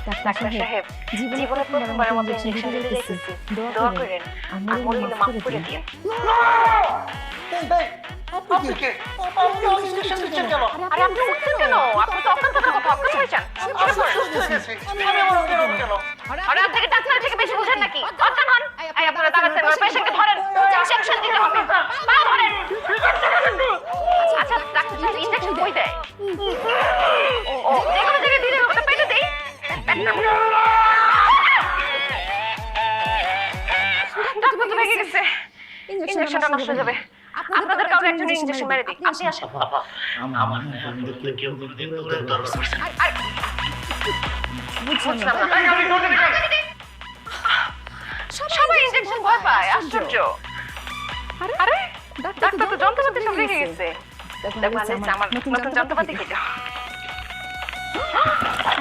Doctor সাহেব জীবনে প্রথমবারের মতো ইনজেকশন দিতে যাইতেছি, দোয়া করেন আর মরিলে মাফ করে দিন। আপনি কে? আপনি ইনজেকশন দিচ্ছেন কেন? আরে আপনি উঠছেন কেন? আপনি তো অজ্ঞান থাকার কথা, অজ্ঞান হয়ে যান। আমি আমার অজ্ঞান হব কেন? আরে আপনাকে ডাক্তার থেকে বেশি বুঝেন নাকি? অজ্ঞান হন। এই আপনারা দাঁড়াচ্ছেন, ওই পেশেন্টকে ধরেন, ইনজেকশন দিতে হবে। পা ধরেন। আচ্ছা ডাক্তার সাহেব ইনজেকশন কই দেয়? ও যে কোনো জায়গায় দিলে ওটা পেটে দেই। ডাক্তার তো ভেঙে গেছে, ইনজেকশনটা নষ্ট হয়ে যাবে। আপনাদের কাউকে একজন ইনজেকশন মেরে দিই, আপনি আসেন। আমার দেখলে কেউ কোনোদিন দৌড়ের দরকার করছে না। বুঝলাম না। সবাই ইনজেকশন ভয় পায়, আশ্চর্য। আরে ডাক্তার তো যন্ত্রপাতি সব রেখে গেছে। দেখো আমার নতুন যন্ত্রপাতি কেটে